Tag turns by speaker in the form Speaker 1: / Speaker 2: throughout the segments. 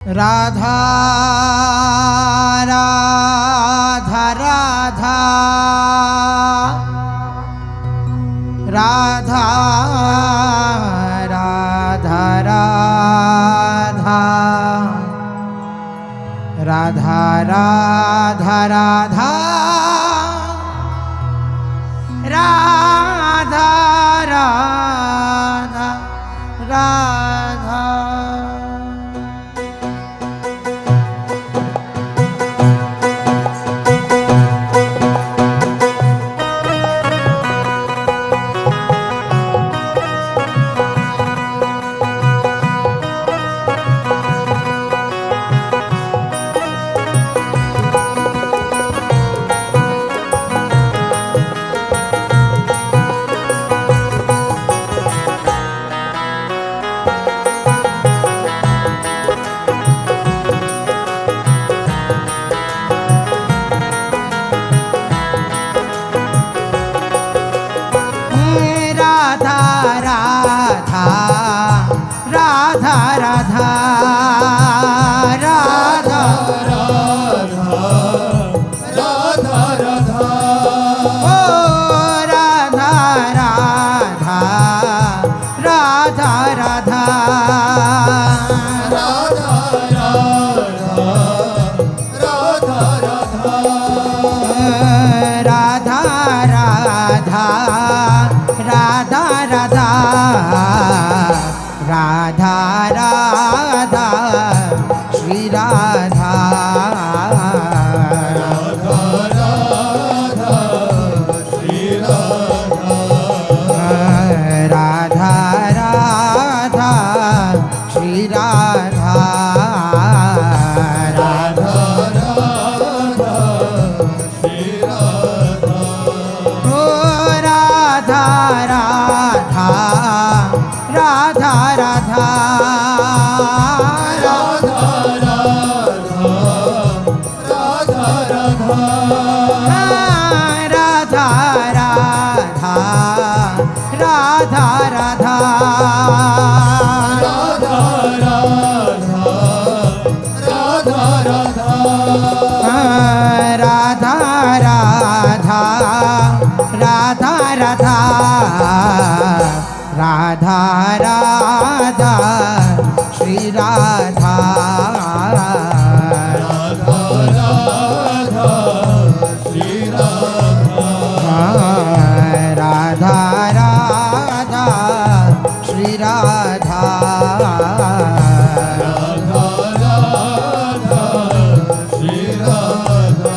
Speaker 1: राधा राधा राधा राधा राधा राधा राधा राधा राधा राधा राधा। राधा राधा राधा राधा राधा ओ राधा राधा राधा राधा राधा राधा राधा राधा राधा राधा राधा राधा श्री राधा राधा राधा श्री राधा राधा राधा श्री राधा राधा राधा श्री राधा ओ राधा राधा राधा राधा राधा राधा राधा राधा राधा राधा राधा राधा श्री राधा राधा राधा श्री राधा राधा राधा श्री राधा राधा राधा श्री राधा।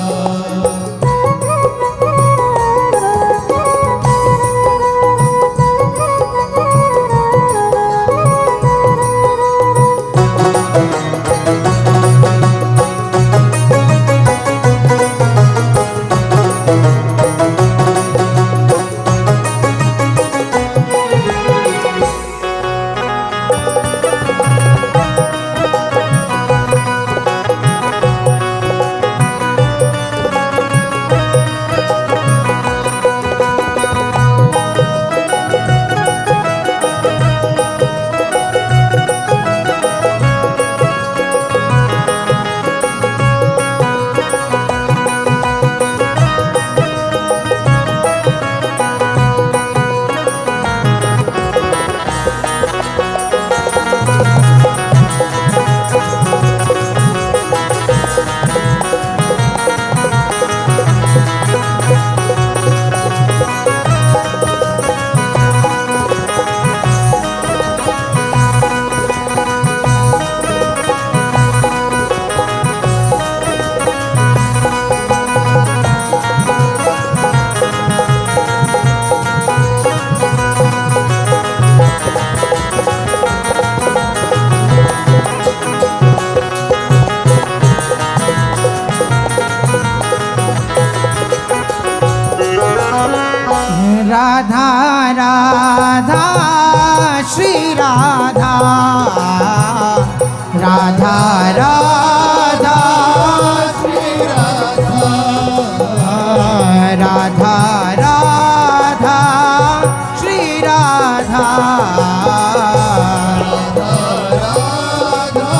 Speaker 1: राधा राधा श्री राधा राधा राधा श्री राधा राधा राधा श्री राधा राधा राधा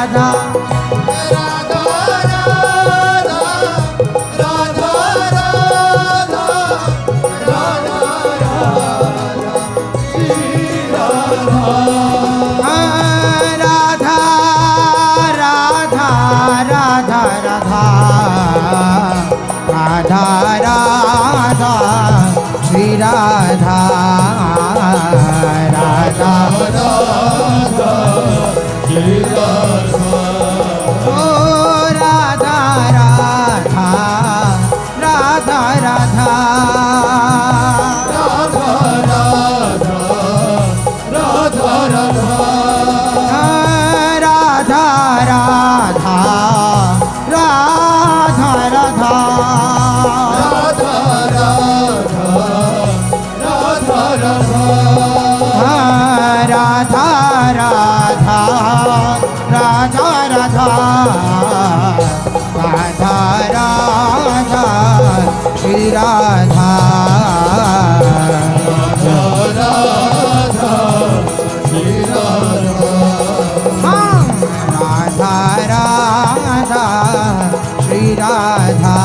Speaker 1: राधा राधा राधा श्री राधा ओ Radha Radha Radha Radha Radha Radha Radha Radha Radha Shri Radha Radha Shri Radha Radha Radha Shri Radha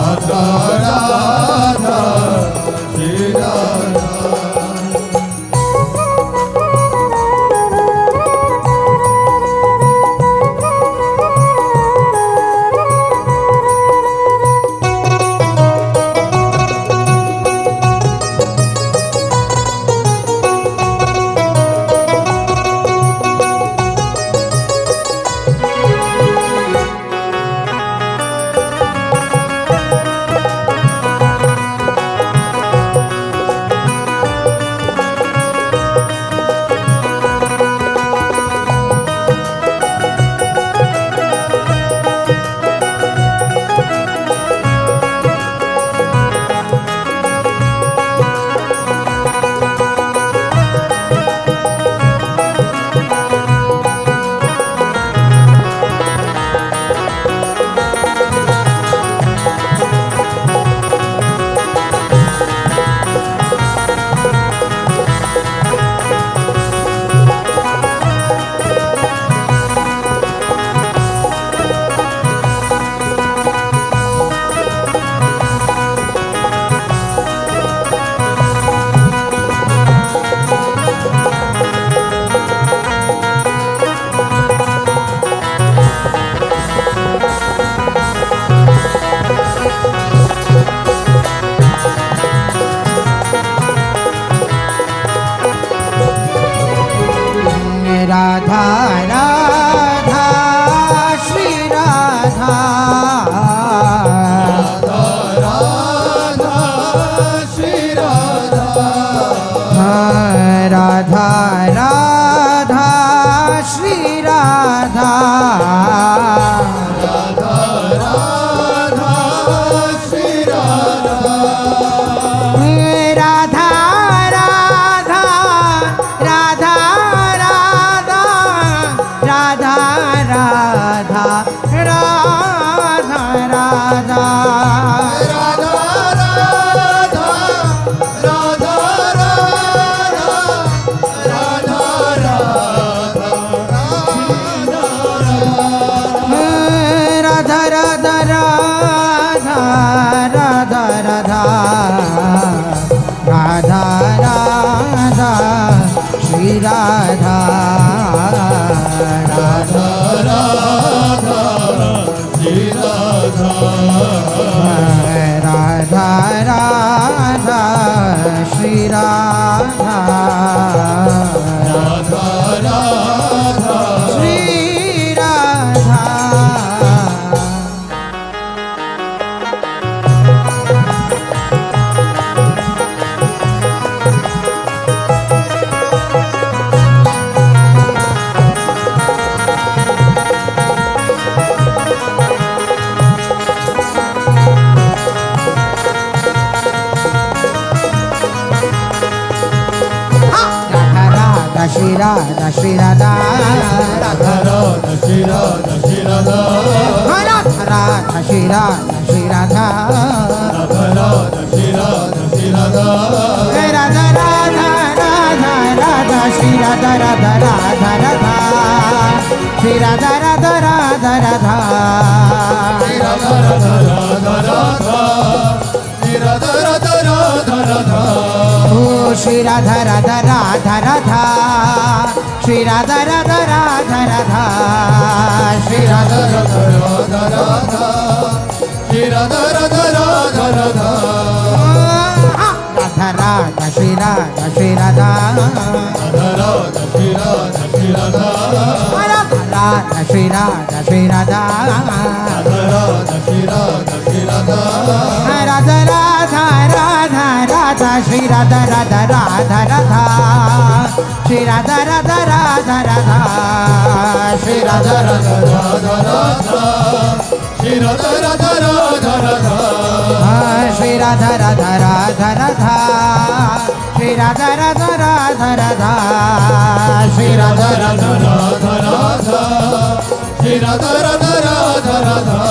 Speaker 1: Radha Radha Shri Radha Radha Radha Shri Radha Radha Shri Radha Radha Radha Shri Radha Radha Radha Shri Radha Radha Radha Radha Radha Radha Radha Radha Radha Radha Shri Radha Radha Radha Shri Radha Radha Radha Shri Radha Radha Radha Shri Radha Shri Radha Shri Radha Radha Radha Shri Radha Shri Radha Radha Radha Shri Radha Shri Radha Radha Radha Shri Radha Shri Radha Radha Radha Radha Radha Shri Radha Radha Radha Radha Shri Radha Radha Radha Radha
Speaker 2: Shri Radha Radha Radha Radha Shri Radha Radha Radha Radha
Speaker 1: Oh Shri Radha Radha Radha Radha Shri Radha Radha Radha Radha Shri Radha
Speaker 2: Radha Radha Radha Shri Radha Radha Radha Radha
Speaker 1: Radha Radha Shri Radha Shri Radha
Speaker 2: Radha Radha Shri Radha Shri Radha
Speaker 1: Radha Shri Radha Shri Radha
Speaker 2: Radha Radha Shri Radha Shri Radha
Speaker 1: Radha Radha Radha Radha Shri Radha Radha Radha Radha Shri Radha Radha Radha Radha Shri Radha Radha
Speaker 2: Radha Radha Shri Radha Radha Radha Radha
Speaker 1: Shri Radha Radha Radha Radha Shri Radha Radha Radha Radha Shri Radha Radha
Speaker 2: Radha Radha Shri Radha Radha Radha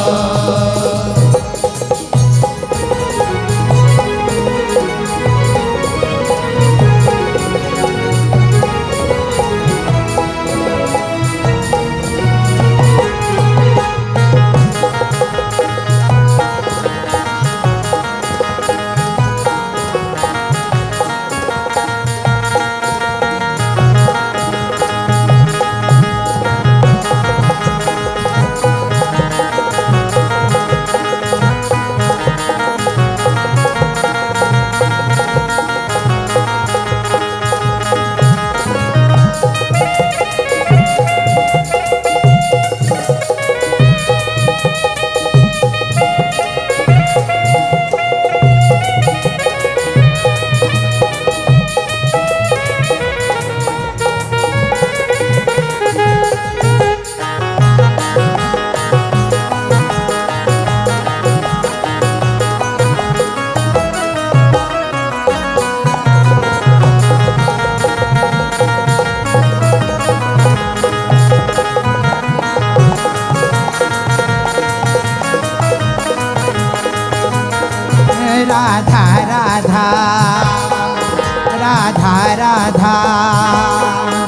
Speaker 2: Radha
Speaker 1: Radha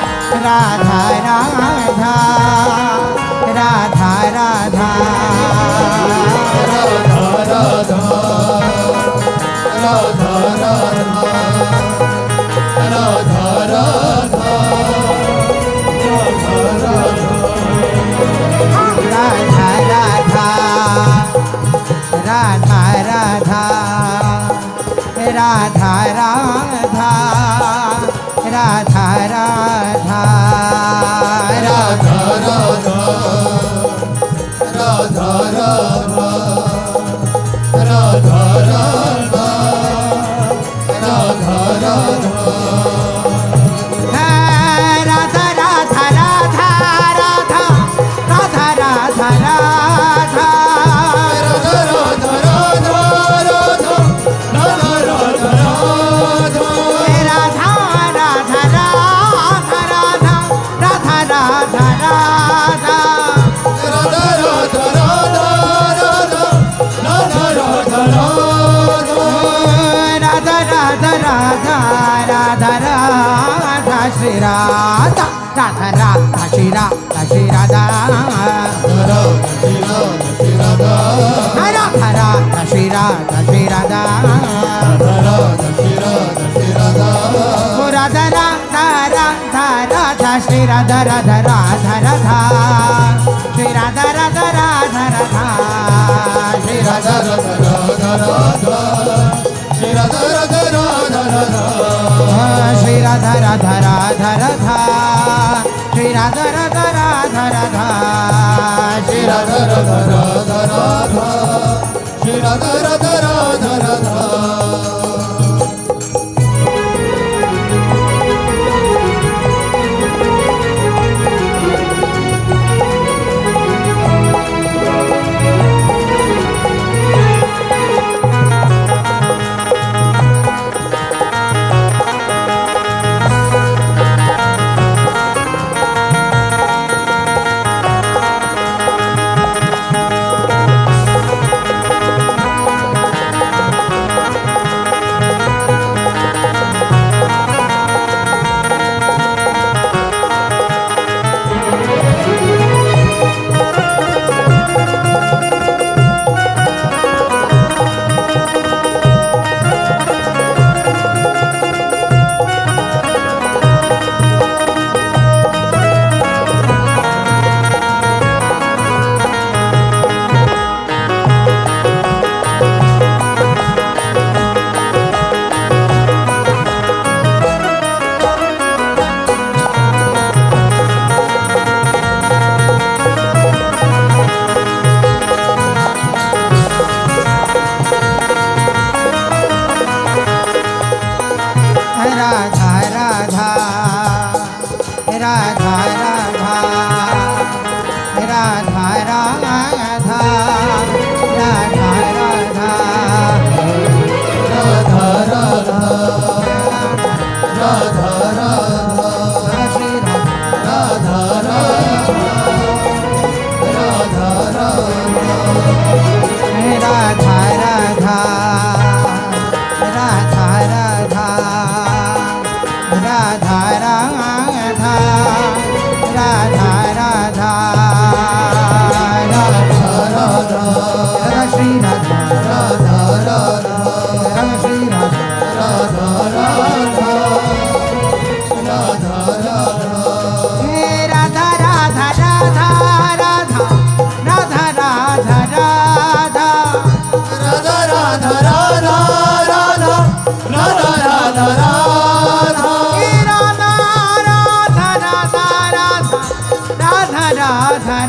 Speaker 1: Radha Radha Radha Radha Radha Radha Radha Radha Radha Radha Radha Radha Shri Radha Radha Radha Shri Radha Shri Radha Radha Radha Shri Radha Shri Radha Radha Radha Radha Radha Shri Radha Radha Radha Radha Shri Radha Radha Radha Radha Shri Radha Radha Radha Radha Shri Radha Radha Radha Radha Shri Radha Radha Radha Radha Shri Radha Radha Radha Radha Shri Radha Radha Radha Radha Shri Radha Radha Radha Radha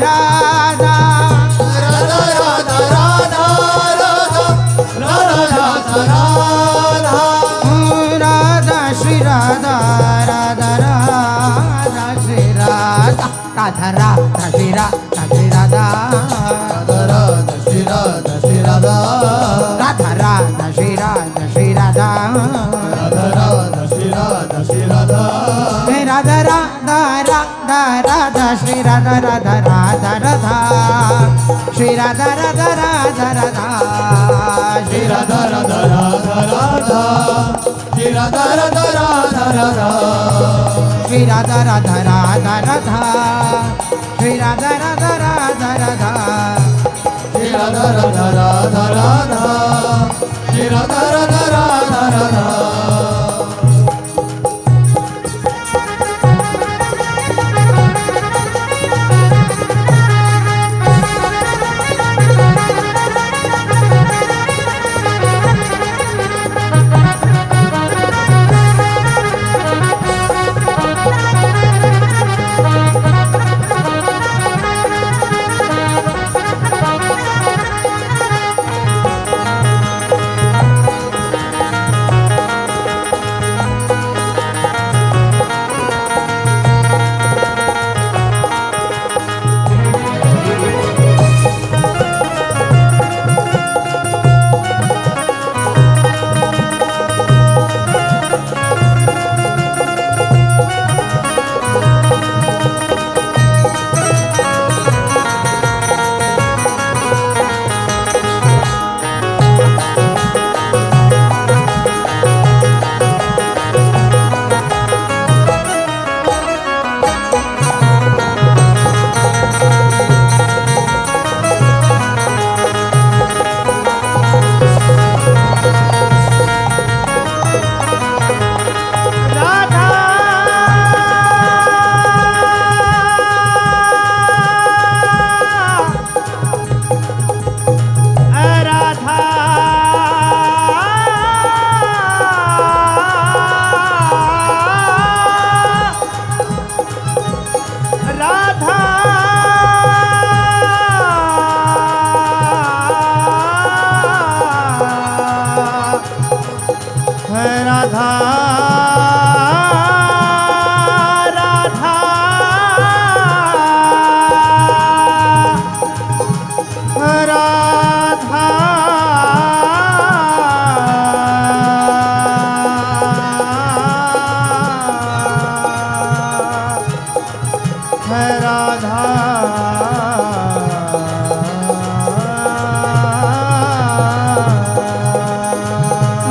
Speaker 1: Radha
Speaker 2: Radha Radha Radha Radha Radha
Speaker 1: Radha Shri Radha Radha Radha Shri Radha Radha Radha Shri Radha Shri Radha
Speaker 2: Radha Shri Radha Shri Radha
Speaker 1: Radha Radha Shri Radha Shri Radha
Speaker 2: Radha Radha Shri Radha Shri Radha
Speaker 1: Radha Radha Radha Radha Shri Radha Radha Radha Radha Shri Radha Radha Radha Radha
Speaker 2: Shri Radha Radha Radha Radha Shri Radha Radha Radha Radha
Speaker 1: Shri Radha Radha Radha Radha Shri Radha Radha Radha Radha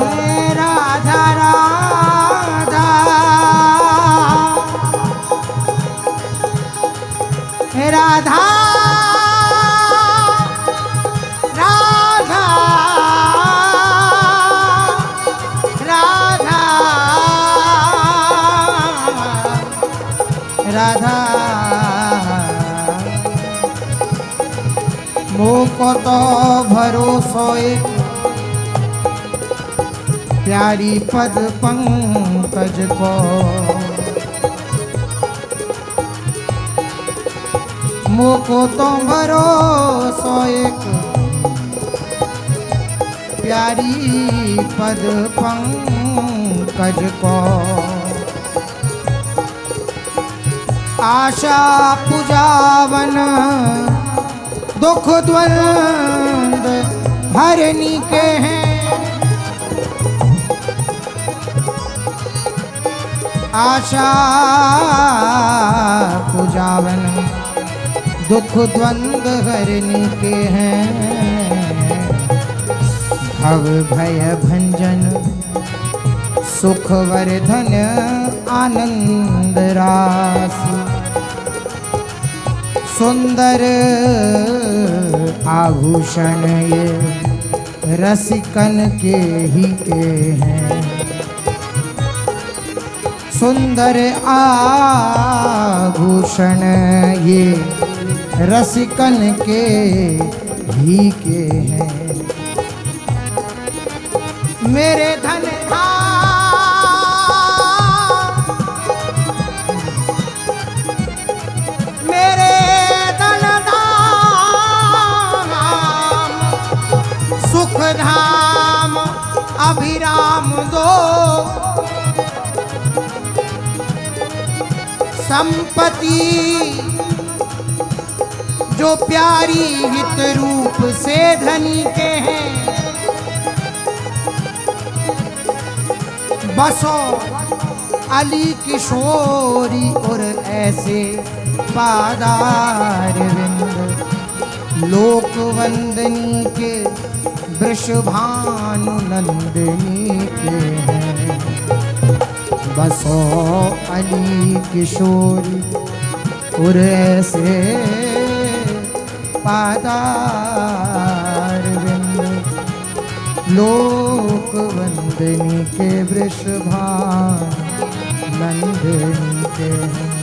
Speaker 2: Shri Radha Radha Radha Radha Shri Radha Radha Radha Radha
Speaker 1: Radha मोको तो भरोसो एक प्यारी पद पंकज को मोको तो भरोसो एक प्यारी पद पंकज को आशा पूजावन दुख द्वंद हरनी के हैं आशा पूजावन दुख द्वंद हरनी के हैं भव भय भंजन सुख वर्धन आनंद राशि सुंदर आभूषण ये रसिकन के ही के हैं सुंदर आभूषण ये रसिकन के ही के हैं मेरे धन था मेरे धन संपत्ति जो प्यारी हित रूप से धनी के हैं, बसो अली किशोरी और ऐसे पादार विंद लोक वंदनी के वृषभानु नंदनी के हैं। बसो अली किशोरी और ऐसे पादार विंद लोक वंदनी के वृषभानु नंदनी के हैं।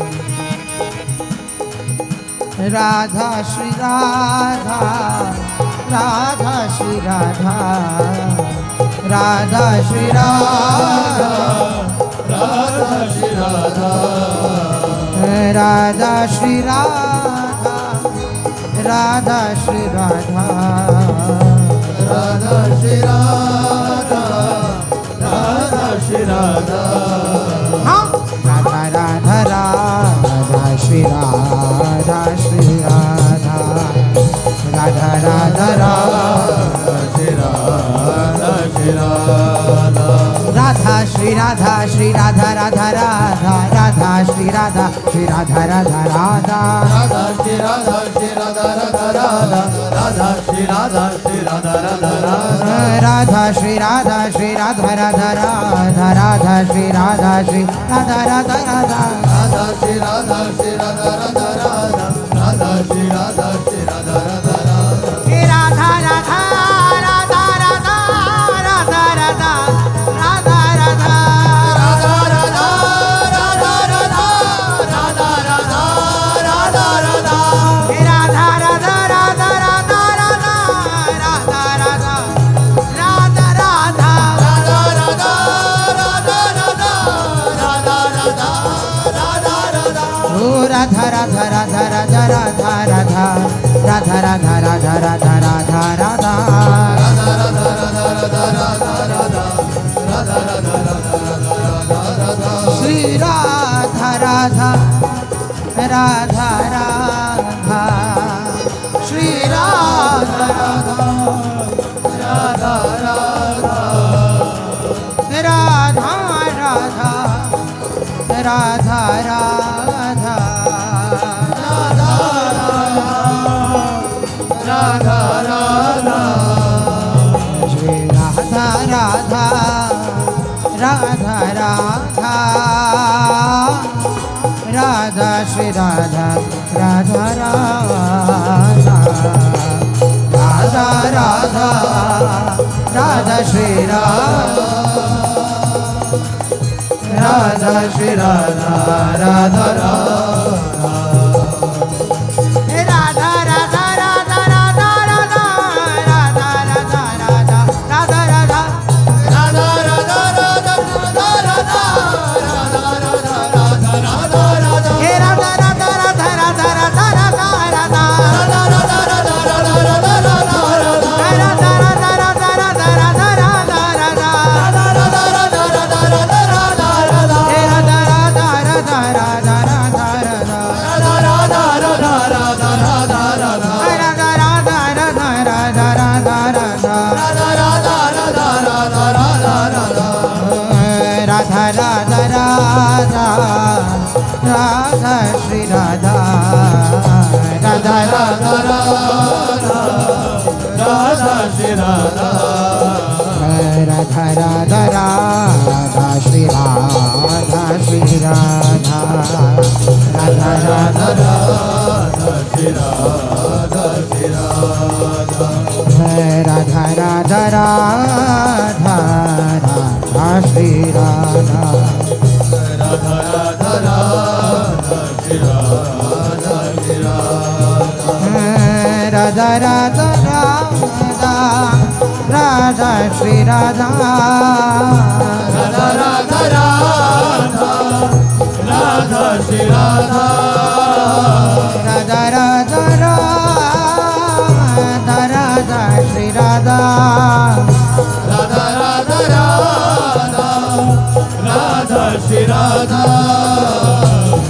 Speaker 1: राधा श्री राधा, राधा श्री राधा, राधा श्री राधा,
Speaker 2: राधा श्री राधा,
Speaker 1: राधा श्री राधा, राधा श्री राधा,
Speaker 2: राधा श्री राधा, राधा श्री राधा,
Speaker 1: हाँ राधा राधा राधा श्री राधा श्री राधा, राधा राधा राधा
Speaker 2: श्री राधा श्री राधा,
Speaker 1: राधा श्री राधा श्री राधा राधा राधा, राधा श्री राधा श्री राधा राधा राधा,
Speaker 2: राधा श्री राधा श्री राधा राधा राधा, राधा श्री राधा श्री राधा राधा राधा,
Speaker 1: राधा श्री राधा श्री राधा राधा राधा, राधा श्री राधा श्री राधा राधा राधा,
Speaker 2: राधा श्री राधा श्री राधा राधा राधा, राधा श्री राधा श्री राधा राधा राधा,
Speaker 1: हे राधा राधा राधा राधा राधा राधा राधा राधा,
Speaker 2: राधा राधा राधा राधा राधा राधा राधा राधा,
Speaker 1: हे राधा राधा राधा राधा राधा राधा राधा राधा राधा,
Speaker 2: राधा राधा राधा राधा राधा राधा राधा राधा,
Speaker 1: ओ राधा राधा राधा राधा राधा राधा, राधा राधा राधा राधा राधा राधा, श्री राधा राधा राधा राधा, श्री राधा राधा
Speaker 2: राधा राधा,
Speaker 1: राधा राधा राधा राधा,
Speaker 2: राधा राधा,
Speaker 1: श्री राधा राधा राधा राधा, राधा श्री राधा राधा राधा, राधा राधा राधा श्री राधा, राधा श्री राधा राधा राधा, राधा राधा राधा राधा राधा, राधा राधा राधा राधा राधा,
Speaker 2: राधा राधा राधा राधा राधा राधा राधा,
Speaker 1: हे राधा राधा राधा राधा राधा राधा राधा,
Speaker 2: राधा राधा राधा राधा राधा राधा,
Speaker 1: राधा राधा राधा राधा राधा राधा राधा,
Speaker 2: राधा राधा राधा राधा राधा राधा,
Speaker 1: हे राधा राधा राधा राधा राधा राधा,
Speaker 2: राधा राधा राधा राधा राधा राधा,
Speaker 1: राधा राधा राधा राधा राधा राधा,
Speaker 2: राधा राधा राधा राधा राधा राधा,
Speaker 1: राधा राधा राधा राधा श्री राधा, राधा राधा
Speaker 2: राधा राधा श्री राधा,
Speaker 1: राधा राधा राधा श्री राधा श्री राधा, राधा राधा
Speaker 2: राधा श्री राधा श्री राधा,
Speaker 1: राधा राधा राधा राधा श्री राधा,
Speaker 2: राधा राधा राधा श्री राधा श्री राधा,
Speaker 1: राधा राधा राधा राधा श्री राधा,
Speaker 2: राधा राधा राधा राधा श्री राधा,
Speaker 1: राधा राधा राधा राधा श्री राधा,
Speaker 2: राधा राधा राधा राधा श्री राधा,